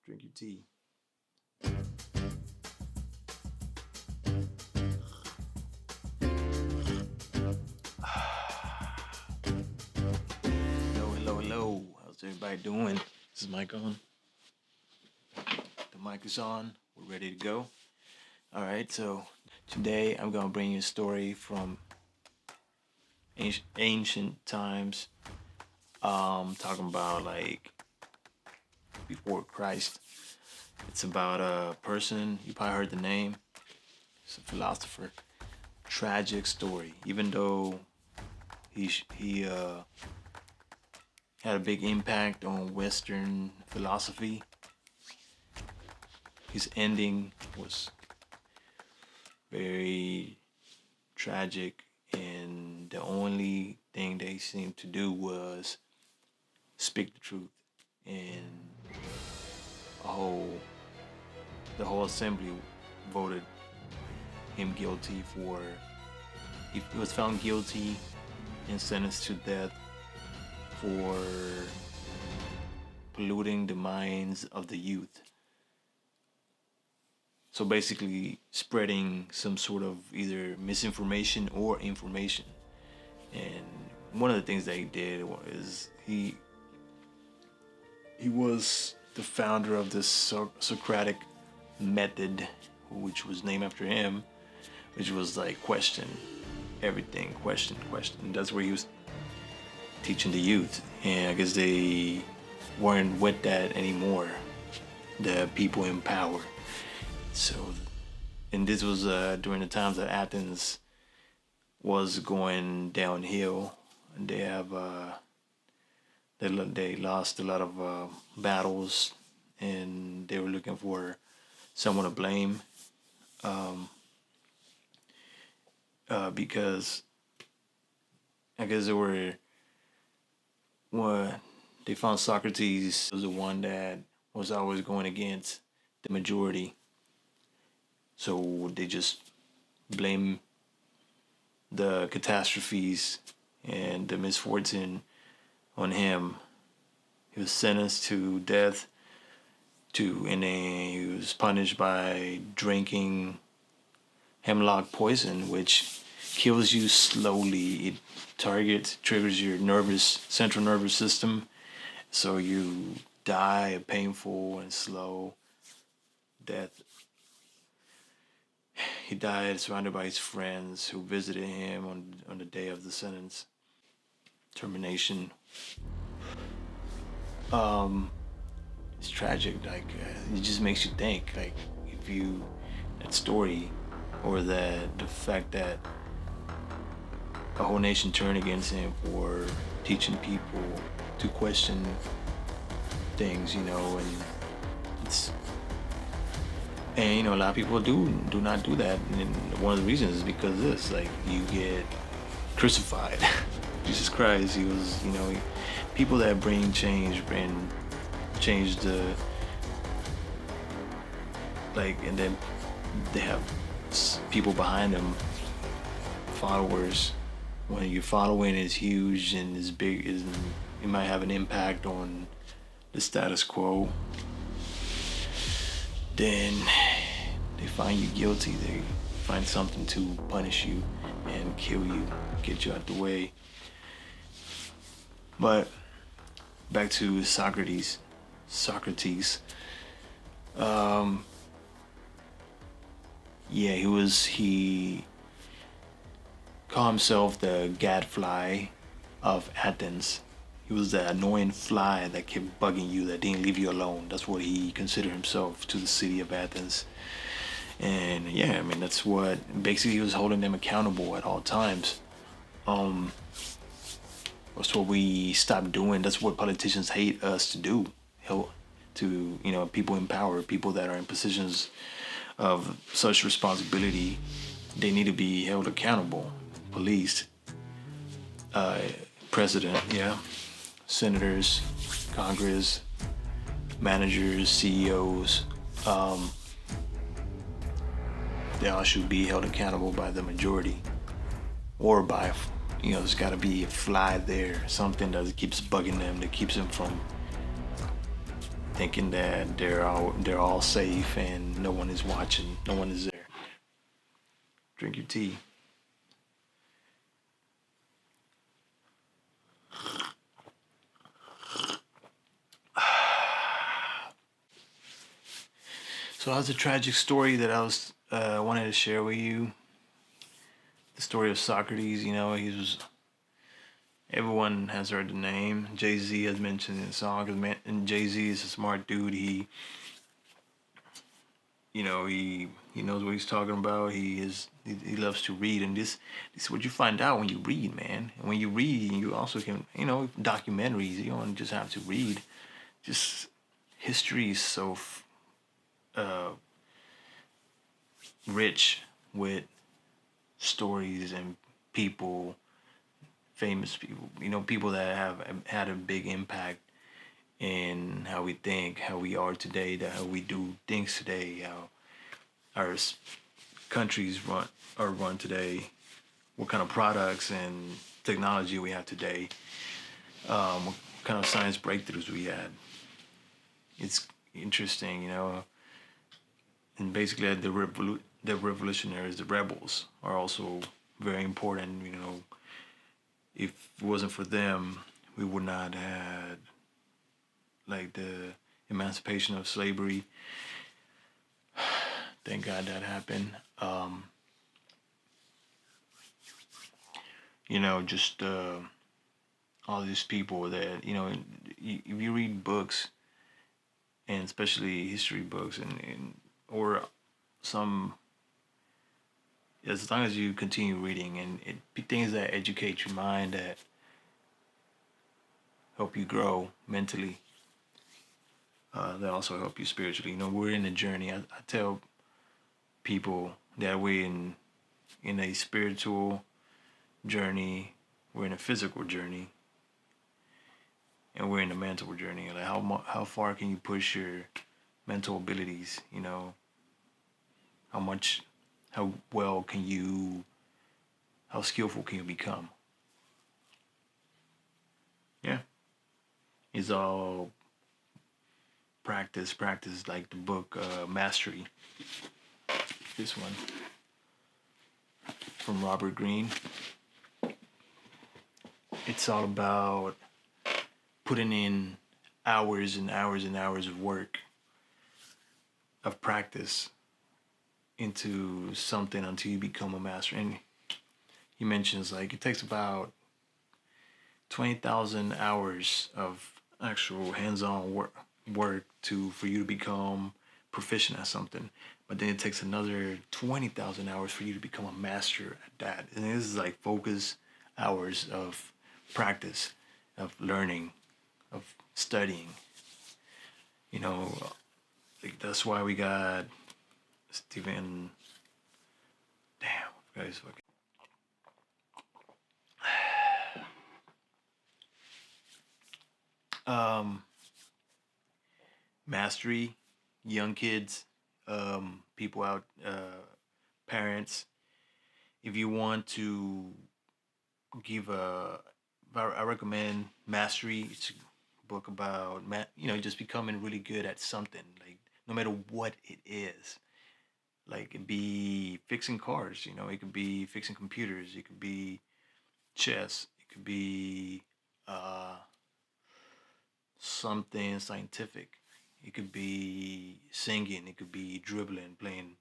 Drink your tea. Hello. How's everybody doing? Is this mic on? The mic is on. We're ready to go. All right, so today I'm going to bring you a story from ancient times. Talking about like before Christ. It's about a person, you probably heard the name. It's a philosopher. Tragic story. Even though he had a big impact on Western philosophy, his ending was very tragic, and the only thing they seemed to do was speak the truth. And the whole assembly voted him guilty for. He was found guilty and sentenced to death for polluting the minds of the youth. So basically spreading some sort of either misinformation or information. And one of the things that he did was he was the founder of this Socratic method, which was named after him, which was like question everything, question. And that's where he was teaching the youth. And I guess they weren't with that anymore, the people in power. So, and this was during the times that Athens was going downhill, and they have they lost a lot of battles, and they were looking for someone to blame, because I guess they found Socrates was the one that was always going against the majority. So they just blame the catastrophes and the misfortune on him. He was sentenced to death, and then he was punished by drinking hemlock poison, which kills you slowly. It triggers your central nervous system, so you die a painful and slow death. He died surrounded by his friends who visited him on the day of the sentence termination. It's tragic. Like it just makes you think. Like that story, or the fact that a whole nation turned against him for teaching people to question things, and it's. And a lot of people do not do that, and one of the reasons is because of this, like you get crucified. Jesus Christ, he was, people that bring change the, like, and then they have people behind them, followers. When your following is huge and is big, it might have an impact on the status quo. Then they find you guilty. They find something to punish you and kill you, get you out the way. But back to Socrates. He called himself the gadfly of Athens. He was the annoying fly that kept bugging you, that didn't leave you alone. That's what he considered himself to the city of Athens. And that's what, basically he was holding them accountable at all times. That's what we stopped doing. That's what politicians hate us to do. To people in power, people that are in positions of such responsibility, they need to be held accountable. Police, president, senators, Congress, managers, CEOs, they all should be held accountable by the majority, or by, there's got to be a fly there, something that keeps bugging them, that keeps them from thinking that they're all safe and no one is watching, no one is there. Drink your tea. So that was a tragic story that I was wanted to share with you. The story of Socrates. He was. Everyone has heard the name. Jay-Z has mentioned in the song. And Jay-Z is a smart dude. He knows what he's talking about. He loves to read, and this is what you find out when you read, man. And when you read, you also can documentaries. You don't just have to read. Just history is so uh, rich with stories and people, famous people. People that have had a big impact in how we think, how we are today, that how we do things today, how our countries run today, what kind of products and technology we have today, what kind of science breakthroughs we had. It's interesting, and basically the revolutionaries, the rebels, are also very important. If it wasn't for them, we would not have like the emancipation of slavery. Thank God that happened. Just all these people that if you read books, and especially history books, and or some, as long as you continue reading, and things that educate your mind, that help you grow mentally, that also help you spiritually. We're in a journey. I tell people that we're in a spiritual journey, we're in a physical journey, and we're in a mental journey. Like how far can you push your mental abilities? How much, how well can you, how skillful can you become? Yeah, it's all practice, like the book Mastery. This one from Robert Greene. It's all about putting in hours and hours and hours of work, of practice, into something until you become a master. And he mentions like it takes about 20,000 hours of actual hands-on work for you to become proficient at something. But then it takes another 20,000 hours for you to become a master at that. And this is like focus hours of practice, of learning, of studying. Like that's why we got Stephen. Damn, guys, fucking. Mastery, young kids, people out, parents. If you want to give I recommend Mastery. It's a book about just becoming really good at something, like no matter what it is. Like it could be fixing cars, it could be fixing computers, it could be chess, it could be uh, something scientific, it could be singing, it could be dribbling, playing,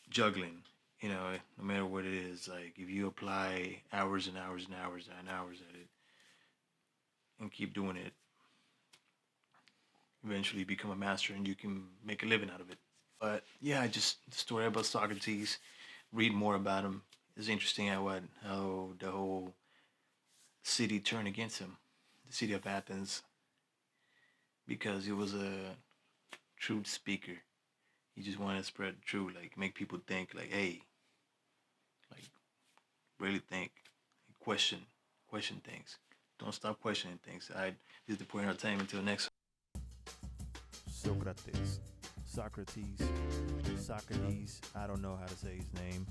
juggling. No matter what it is, like if you apply hours and hours and hours and hours at it and keep doing it, eventually become a master and you can make a living out of it. But yeah, just the story about Socrates. Read more about him. It's interesting how the whole city turned against him, the city of Athens, because he was a truth speaker. He just wanted to spread the truth, like make people think, like, hey, like really think, question things. Don't stop questioning things. This is the point of our time. Until next. Socrates. I don't know how to say his name.